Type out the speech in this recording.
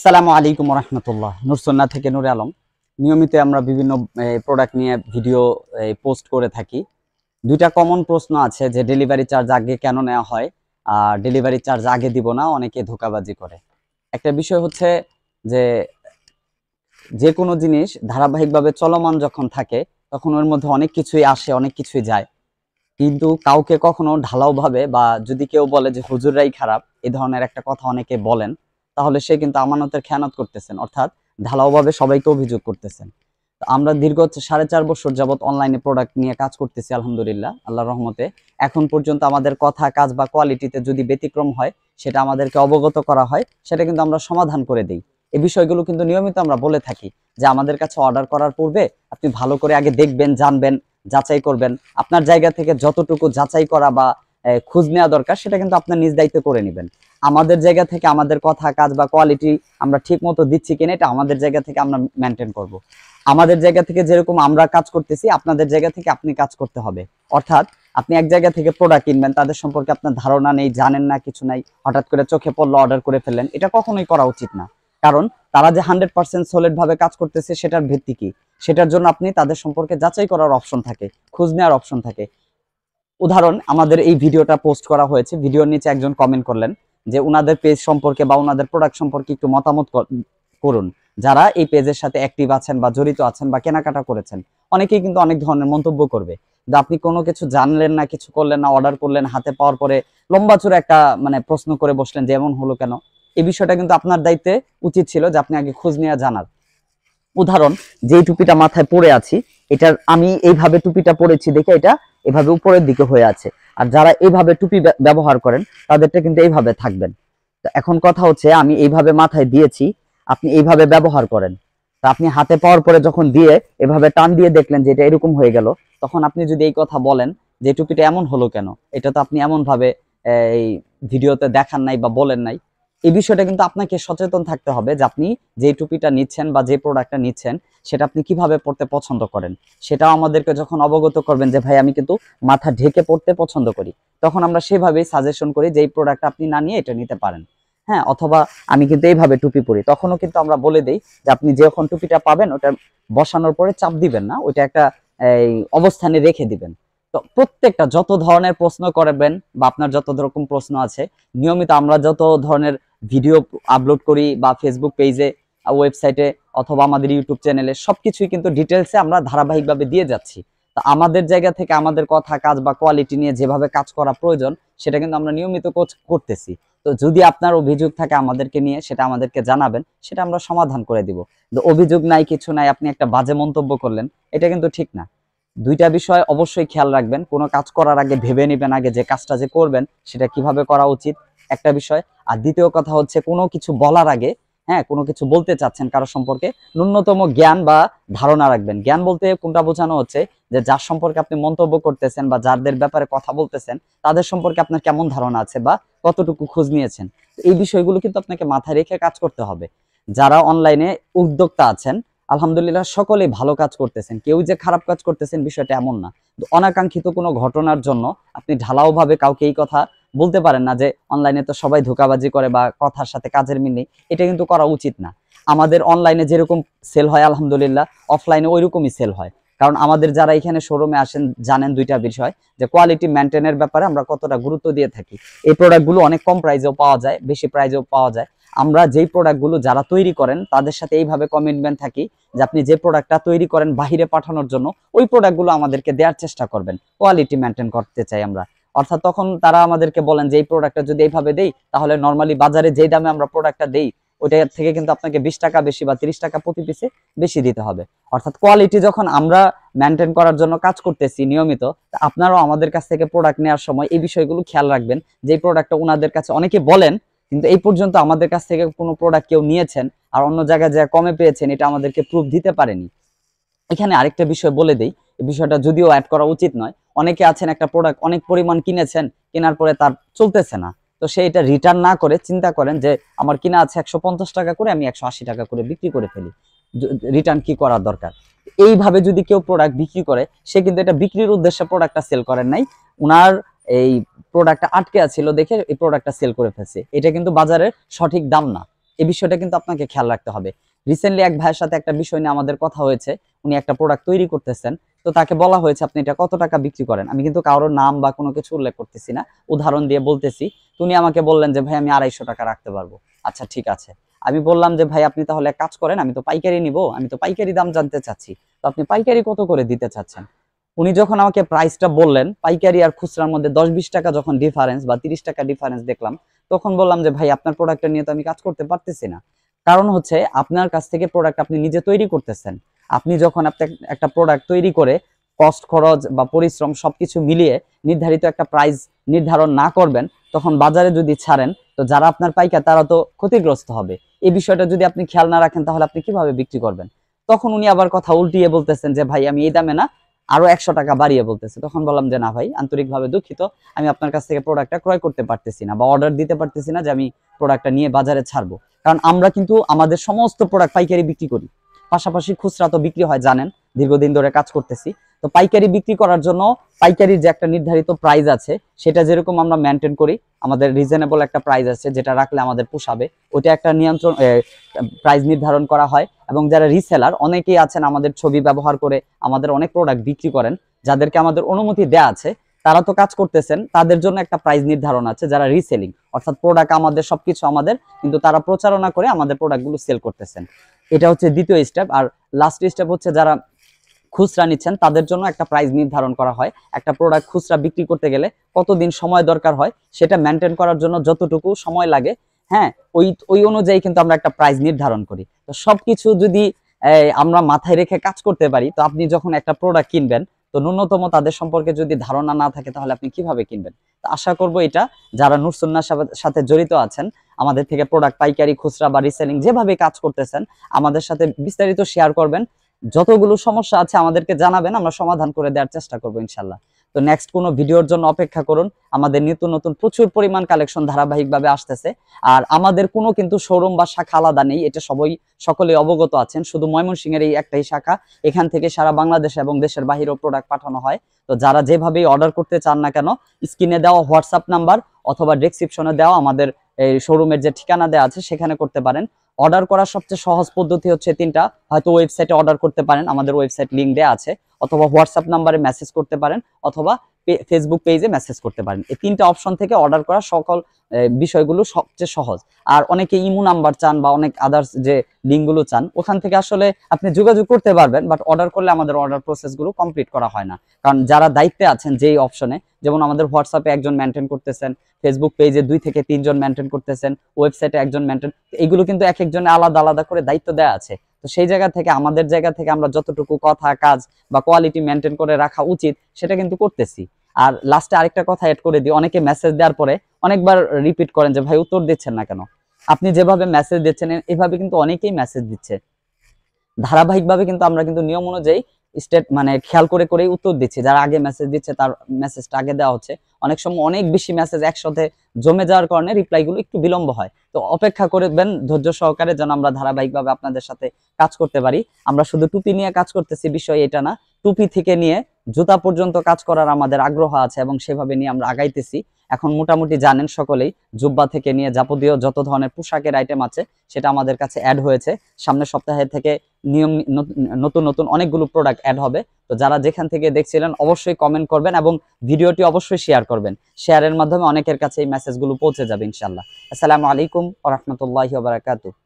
আসসালামু আলাইকুম রহমতুল্লাহ। নূরসন্না থেকে নূরে আলম। নিয়মিত আমরা বিভিন্ন প্রোডাক্ট নিয়ে ভিডিও পোস্ট করে থাকি। দুইটা কমন প্রশ্ন আছে যে ডেলিভারি চার্জ আগে কেন নেওয়া হয় আর ডেলিভারি চার্জ আগে দিব না, অনেকে ধোঁকাবাজি করে। একটা বিষয় হচ্ছে যে যে কোনো জিনিস ধারাবাহিকভাবে চলমান যখন থাকে তখন ওর মধ্যে অনেক কিছুই আসে, অনেক কিছুই যায়, কিন্তু কাউকে কখনো ঢালাও ভাবে বা যদি কেউ বলে যে হুজুররাই খারাপ, এই ধরনের একটা কথা অনেকে বলেন, তাহলে সে কিন্তু আমানতের খেয়ানত করতেছেন, অর্থাৎ ঢালাও ভাবে সবাইকে অভিযোগ করতেছেন। তো আমরা দীর্ঘ 4.5 বছর যাবত অনলাইনে প্রোডাক্ট নিয়ে কাজ করতেছি আলহামদুলিল্লাহ, আল্লাহর রহমতে। এখন পর্যন্ত আমাদের কথা কাজ বা কোয়ালিটিতে যদি ব্যতিক্রম হয়, সেটা আমাদেরকে অবগত করা হয়, সেটা কিন্তু আমরা সমাধান করে দিই। এই বিষয়গুলো কিন্তু নিয়মিত আমরা বলে থাকি যে আমাদের কাছে অর্ডার করার পূর্বে আপনি ভালো করে আগে দেখবেন, জানবেন, যাচাই করবেন। আপনার জায়গা থেকে যতটুকু যাচাই করা বা খোঁজ নেওয়া দরকার সেটা কিন্তু আপনার নিজ দায়িত্বে করে নেবেন। আমাদের জায়গা থেকে আমাদের কথা কাজ বা কোয়ালিটি আমরা ঠিক মতো দিচ্ছি কিনা, এটা আমাদের জায়গা থেকে আমরা মেনটেন করব। আমাদের জায়গা থেকে যেরকম আমরা কাজ করতেছি, আপনাদের জায়গা থেকে আপনি কাজ করতে হবে। অর্থাৎ আপনি এক জায়গা থেকে প্রোডাক্ট কিনবেন, তাদের সম্পর্কে আপনার ধারণা নেই, জানেন না, কিছু নাই, হঠাৎ করে চোখে পড়লো অর্ডার করে ফেললেন, এটা কখনোই করা উচিত না। কারণ তারা যে 100% সলিড ভাবে কাজ করতেছে সেটার ভিত্তি কি, সেটার জন্য আপনি তাদের সম্পর্কে যাচাই করার অপশন থাকে, খোঁজ নেওয়ার অপশন থাকে। উদাহরণ, আমাদের এই ভিডিওটা পোস্ট করা হয়েছে, ভিডিওর নিচে একজন কমেন্ট করলেন যে উনাদের পেজ সম্পর্কে বা উনাদের প্রোডাক্ট সম্পর্কে একটু মতামত করুন, যারা এই পেজের সাথে অ্যাক্টিভ আছেন বা জড়িত আছেন বা কেনাকাটা করেছেন। অনেকেই কিন্তু অনেক ধরনের মন্তব্য করবে, যে আপনি কোনো কিছু জানলেন না, কিছু করলেন না, অর্ডার করলেন, হাতে পাওয়ার পরে লম্বা চূড়া একটা প্রশ্ন করে বসলেন যে এমন হলো কেন। এই বিষয়টা কিন্তু আপনার দায়িত্বে উচিত ছিল যে আপনি আগে খোঁজ নিয়ে জানার। উদাহরণ, যেই টুপিটা মাথায় পরে আছি, এটার আমি এইভাবে টুপিটা পরেছি দেখে এটা এভাবে উপরের দিকে হয়ে আছে, আর যারা এইভাবে টুপি ব্যবহার করেন তাদেরটা কিন্তু এইভাবে থাকবেন। তো এখন কথা হচ্ছে, আমি এইভাবে মাথায় দিয়েছি, আপনি এইভাবে ব্যবহার করেন, তা আপনি হাতে পাওয়ার পরে যখন দিয়ে এভাবে টান দিয়ে দেখলেন যে এটা এরকম হয়ে গেল, তখন আপনি যদি এই কথা বলেন যে টুপিটা এমন হলো কেন, এটা তো আপনি এমন ভাবে এই ভিডিওতে দেখান নাই বা বলেন নাই। এই বিষয়টা কিন্তু আপনাকে সচেতন থাকতে হবে যে আপনি যে টুপিটা নিচ্ছেন বা যে প্রোডাক্টটা নিচ্ছেন সেটা আপনি কিভাবে পড়তে পছন্দ করেন। সেটাও আমাদেরকে যখন অবগত করবেন যে ভাই আমি কিন্তু মাথা ঢেকে পড়তে পছন্দ করি, তখন আমরা সেভাবেই সাজেশন করি যে এই প্রোডাক্টটা আপনি না নিয়ে এটা নিতে পারেন। হ্যাঁ, অথবা আমি কিন্তু এইভাবে টুপি পরি, তখনও কিন্তু আমরা বলে দিই যে আপনি যখন টুপিটা পাবেন ওটা বসানোর পরে চাপ দিবেন না, ওইটা একটা এই অবস্থানে রেখে দিবেন। তো প্রত্যেকটা যত ধরনের প্রশ্ন করবেন বা আপনার যত রকম প্রশ্ন আছে, নিয়মিত আমরা যত ধরনের ভিডিও আপলোড করি বা ফেসবুক পেজে, ওয়েবসাইটে, অথবা আমাদের ইউটিউব চ্যানেলে, সবকিছুই কিন্তু ডিটেলসে আমরা ধারাবাহিকভাবে দিয়ে যাচ্ছি। তো আমাদের জায়গা থেকে আমাদের কথা কাজ বা কোয়ালিটি নিয়ে যেভাবে কাজ করা প্রয়োজন সেটা কিন্তু আমরা নিয়মিত করতেছি। তো যদি আপনার অভিযোগ থাকে আমাদেরকে নিয়ে, সেটা আমাদেরকে জানাবেন, সেটা আমরা সমাধান করে দিব। তো অভিযোগ নাই, কিছু নাই, আপনি একটা বাজে মন্তব্য করলেন, এটা কিন্তু ঠিক না। দুইটা বিষয় অবশ্যই খেয়াল রাখবেন, কোনো কাজ করার আগে ভেবে নেবেন আগে যে কাজটা যে করবেন সেটা কিভাবে করা উচিত, একটা বিষয়। আর দ্বিতীয় কথা হচ্ছে, কোনো কিছু বলার আগে, হ্যাঁ, কোনো কিছু বলতে চাচ্ছেন কারো সম্পর্কে, ন্যূনতম জ্ঞান বা ধারণা রাখবেন। জ্ঞান বলতে কোনটা বোঝানো হচ্ছে, যে যার সম্পর্কে আপনি মন্তব্য করতেছেন বা যাদের ব্যাপারে কথা বলতেছেন তাদের সম্পর্কে আপনার কেমন ধারণা আছে বা কতটুকু খোঁজ নিয়েছেন। এই বিষয়গুলো কিন্তু আপনাকে মাথায় রেখে কাজ করতে হবে। যারা অনলাইনে উদ্যোক্তা আছেন, আলহামদুলিল্লাহ সকলেই ভালো কাজ করতেছেন, কেউ যে খারাপ কাজ করতেছেন বিষয়টা এমন না। অনাকাঙ্ক্ষিত কোনো ঘটনার জন্য আপনি ঢালাও ভাবে কাউকে এই কথা বলতে পারেন না যে অনলাইনে তো সবাই ধোঁকাবাজি করে বা কথার সাথে কাজের মিল নেই, এটা কিন্তু করা উচিত না। আমাদের অনলাইনে যেরকম সেল হয় আলহামদুলিল্লাহ অফলাইনে ওইরকমই সেল হয়। কারণ আমাদের যারা এখানে শোরুমে আসেন জানেন দুইটা বিষয়, যে কোয়ালিটি মেনটেনের ব্যাপারে আমরা কতটা গুরুত্ব দিয়ে থাকি। এই প্রোডাক্টগুলো অনেক কম প্রাইসেও পাওয়া যায়, বেশি প্রাইসেও পাওয়া যায়। আমরা যেই প্রোডাক্টগুলো যারা তৈরি করেন তাদের সাথে এইভাবে কমিটমেন্ট থাকি যে আপনি যে প্রোডাক্টটা তৈরি করেন বাহিরে পাঠানোর জন্য, ওই প্রোডাক্টগুলো আমাদেরকে দেওয়ার চেষ্টা করবেন, কোয়ালিটি মেনটেন করতে চাই আমরা। অর্থাৎ তখন তারা আমাদেরকে বলেন যে এই প্রোডাক্টটা যদি এইভাবে দেই, তাহলে নর্মালি বাজারে যেই দামে আমরা প্রোডাক্টটা দেই ওইটা থেকে কিন্তু আপনাকে 20 টাকা বেশি বা 30 টাকা প্রতি পিসে বেশি দিতে হবে। অর্থাৎ কোয়ালিটি যখন আমরা মেনটেন করার জন্য কাজ করতেছি নিয়মিত, আপনারাও আমাদের কাছ থেকে প্রোডাক্ট নেওয়ার সময় এই বিষয়গুলো খেয়াল রাখবেন, যে এই প্রোডাক্টটা ওনাদের কাছে অনেকে বলেন কিন্তু এই পর্যন্ত আমাদের কাছ থেকে কোনো প্রোডাক্ট কেউ নিয়েছেন আর অন্য জায়গায় যা কমে পেয়েছেন এটা আমাদেরকে প্রুফ দিতে পারেনি। এখানে আরেকটা বিষয় বলে দেই, এই বিষয়টা যদিও অ্যাড করা উচিত নয়, অনেকে আছেন একটা প্রোডাক্ট অনেক পরিমাণ কিনেছেন, কেনার পরে তার চলতেছে না, তো সে এটা রিটার্ন না করে চিন্তা করেন যে আমার কিনা আছে 150 টাকা করে, আমি 180 টাকা করে বিক্রি করে ফেলি, রিটার্ন কি করার দরকার। এইভাবে যদি কেউ প্রোডাক্ট বিক্রি করে, সে কিন্তু এটা বিক্রির উদ্দেশ্যে প্রোডাক্টটা সেল করেন নাই, উনার এই প্রোডাক্টটা আটকে ছিল দেখে এই প্রোডাক্টটা সেল করে ফেলছে, এটা কিন্তু বাজারের সঠিক দাম না। এই বিষয়টা কিন্তু আপনাকে খেয়াল রাখতে হবে। রিসেন্টলি এক ভাইয়ের সাথে একটা বিষয় নিয়ে আমাদের কথা হয়েছে, উনি একটা প্রোডাক্ট তৈরি করতেছেন, তো তাকে বলা হয়েছে আপনি এটা কত টাকা বিক্রি করেন। আমি কিন্তু কারোর নাম বা কোনো কিছু উল্লেখ করতেছি না, উদাহরণ দিয়ে বলতেছি। উনি আমাকে বললেন যে ভাই আমি 250 টাকা রাখতে পারবো। আচ্ছা ঠিক আছে। আমি বললাম যে ভাই আপনি তাহলে এক কাজ করেন, আমি তো পাইকারি নিব, আমি তো পাইকারি দাম জানতে চাচ্ছি, তো আপনি পাইকারি কত করে দিতে চাচ্ছেন। উনি যখন আমাকে প্রাইসটা বললেন, পাইকারি আর খুচরার মধ্যে 10-20 টাকা যখন ডিফারেন্স বা 30 টাকা ডিফারেন্স দেখলাম, তখন বললাম যে ভাই আপনার প্রোডাক্টটা নিয়ে তো আমি কাজ করতে পারতেছি না। কারণ হচ্ছে আপনার কাছ থেকে প্রোডাক্ট আপনি নিজে তৈরি করতেছেন। আপনি যখন আপনি একটা প্রোডাক্ট তৈরি করে কস্ট খরচ বা পরিশ্রম সবকিছু মিলিয়ে নির্ধারিত একটা প্রাইস নির্ধারণ না করবেন, তখন বাজারে যদি ছাড়েন, তো যারা আপনার পাইকার তারা তো ক্ষতিগ্রস্ত হবে। এই বিষয়টা যদি আপনি খেয়াল না রাখেন, তাহলে আপনি কিভাবে বিক্রি করবেন। তখন উনি আবার কথা উল্টিয়ে বলতেছেন যে ভাই আমি এই দামে না, আরো 100 টাকা বাড়িয়ে বলতেছে। তখন বললাম যে না ভাই, আন্তরিকভাবে দুঃখিত, আমি আপনার কাছ থেকে প্রোডাক্টটা ক্রয় করতে পারতেছি না বা অর্ডার দিতে পারতেছি না যে আমি প্রোডাক্টটা নিয়ে বাজারে ছাড়বো। কারণ আমরা কিন্তু আমাদের সমস্ত প্রোডাক্ট পাইকারি বিক্রি করি, পাশাপাশি খুচরা তো বিক্রি হয়, জানেন, দীর্ঘদিন ধরে কাজ করতেছি। তো পাইকারি বিক্রি করার জন্য পাইকারির যে একটা নির্ধারিত প্রাইস আছে, সেটা যেরকম আমরা মেনটেন করি, আমাদের রিজনেবল একটা প্রাইস আছে যেটা রাখলে আমাদের পোষাবে, ওইটা একটা নিয়ন্ত্রণ প্রাইস নির্ধারণ করা হয়। এবং যারা রিসেলার অনেকেই আছেন আমাদের ছবি ব্যবহার করে আমাদের অনেক প্রোডাক্ট বিক্রি করেন, যাদেরকে আমাদের অনুমতি দেয়া আছে, তারা তো কাজ করতেছেন, তাদের জন্য একটা প্রাইস নির্ধারণ আছে। যারা রিসেলিং, অর্থাৎ প্রোডাক্ট আমাদের, সবকিছু আমাদের, কিন্তু তারা প্রচারণা করে আমাদের প্রোডাক্টগুলো সেল করতেছেন। এটা হচ্ছে দ্বিতীয় স্টেপ। আর লাস্ট স্টেপ হচ্ছে যারা খুচরা নিচ্ছেন, তাদের জন্য একটা প্রাইস নির্ধারণ করা হয়। একটা প্রোডাক্ট খুচরা বিক্রি করতে গেলে কতদিন সময় দরকার হয়, সেটা মেনটেন করার জন্য যতটুকু সময় লাগে, হ্যাঁ, ওই অনুযায়ী কিন্তু আমরা একটা প্রাইস নির্ধারণ করি। তো সবকিছু যদি আমরা মাথায় রেখে কাজ করতে পারি, তো আপনি যখন একটা প্রোডাক্ট কিনবেন, তো ন্যূনতম তাদের সম্পর্কে যদি ধারণা না থাকে, তাহলে আপনি কিভাবে কিনবেন। তো আশা করব এটা যারা নূর সুন্নাহর সাথে জড়িত আছেন, আমাদের থেকে প্রোডাক্ট পাইকারি, খুচরা বা রিসেলিং যেভাবে কাজ করতেছেন, আমাদের সাথে বিস্তারিত শেয়ার করবেন। যতগুলো সমস্যা আছে আমাদেরকে জানাবেন, আমরা সমাধান করে দেওয়ার চেষ্টা করবো ইনশাল্লাহ। তো নেক্সট কোনো ভিডিওর জন্য অপেক্ষা করুন। আমাদের নিত্য নতুন প্রচুর পরিমাণ কালেকশন ধারাবাহিকভাবে আসতেছে। আর আমাদের কোনো কিন্তু শোরুম বা শাখা আলাদা নেই, এটা সকলে অবগত আছেন। শুধু ময়মনসিংহের এই একটাই শাখা, এখান থেকে সারা বাংলাদেশ এবং দেশের বাহিরেও প্রোডাক্ট পাঠানো হয়। তো যারা যেভাবেই অর্ডার করতে চান না কেন, স্ক্রিনে দেওয়া হোয়াটসঅ্যাপ নাম্বার অথবা ডেসক্রিপশনে দেওয়া আমাদের এই শোরুমের যে ঠিকানা দেওয়া আছে, সেখানে করতে পারেন। অর্ডার করার সবচেয়ে সহজ পদ্ধতি হচ্ছে 3টা। হয়তো ওয়েবসাইটে অর্ডার করতে পারেন, আমাদের ওয়েবসাইট লিংক দেওয়া আছে, অথবা হোয়াটসঅ্যাপ নাম্বারে মেসেজ করতে পারেন, অথবা ফেসবুক পেজে মেসেজ করতে পারেন। এই 3টা অপশন থেকে অর্ডার করা সকল বিষয়গুলো সবচেয়ে সহজ। আর অনেকে ইমো নাম্বার চান বা অনেক আদার্স যে লিঙ্কগুলো চান, ওখান থেকে আসলে আপনি যোগাযোগ করতে পারবেন, বাট অর্ডার করলে আমাদের অর্ডার প্রসেসগুলো কমপ্লিট করা হয় না। কারণ যারা দায়িত্বে আছেন যেই অপশনে, যেমন আমাদের হোয়াটসঅ্যাপে একজন মেনটেন করতেছেন, ফেসবুক পেজে 2 থেকে 3 জন মেনটেন করতেছেন, ওয়েবসাইটে একজন মেনটেন, এগুলো কিন্তু এক একজনের আলাদা আলাদা করে দায়িত্ব দেওয়া আছে। তো সেই জায়গা থেকে, আমাদের জায়গা থেকে আমরা যতটুকু কথা, কাজ বা কোয়ালিটি মেনটেন করে রাখা উচিত, সেটা কিন্তু করতেছি। আর লাস্টে আরেকটা কথা অ্যাড করে দিই, অনেকে মেসেজ দেওয়ার পরে অনেকবার রিপিট করেন যে ভাই উত্তর দিচ্ছেন না কেন। আপনি যেভাবে মেসেজ দিচ্ছেন, এভাবে কিন্তু অনেকেই মেসেজ দিচ্ছে ধারাবাহিকভাবে, কিন্তু আমরা কিন্তু নিয়ম অনুযায়ী মানে খেয়াল করে করেই উত্তর দিচ্ছি। যারা আগে মেসেজ দিচ্ছে তার মেসেজটা আগে দেওয়া হচ্ছে। অনেক সময় অনেক বেশি মেসেজ একসাথে জমে যাওয়ার কারণে রিপ্লাইগুলো একটু বিলম্ব হয়। তো অপেক্ষা করবেন ধৈর্য সহকারে, যেন আমরা ধারাবাহিকভাবে আপনাদের সাথে কাজ করতে পারি। আমরা শুধু টুপি নিয়ে কাজ করতেছি বিষয় এটা না, টুপি থেকে নিয়ে জুতা পর্যন্ত কাজ করার আমাদের আগ্রহ আছে এবং সেভাবে নিয়ে আমরা আগাইতেছি। এখন মোটামুটি জানেন সকলেই, জুব্বা থেকে নিয়ে যাবতীয় যত ধরনের পোশাকের আইটেম আছে, সেটা আমাদের কাছে অ্যাড হয়েছে। সামনের সপ্তাহে থেকে নিয়ম নতুন নতুন অনেকগুলো প্রোডাক্ট অ্যাড হবে। তো যারা যেখান থেকে দেখছিলেন অবশ্যই কমেন্ট করবেন এবং ভিডিওটি অবশ্যই শেয়ার করবেন। শেয়ারের মাধ্যমে অনেকের কাছে এই মেসেজগুলো পৌঁছে যাবে ইনশাআল্লাহ। আসসালামু আলাইকুম ওয়া রাহমাতুল্লাহি ওয়া বারাকাতুহু।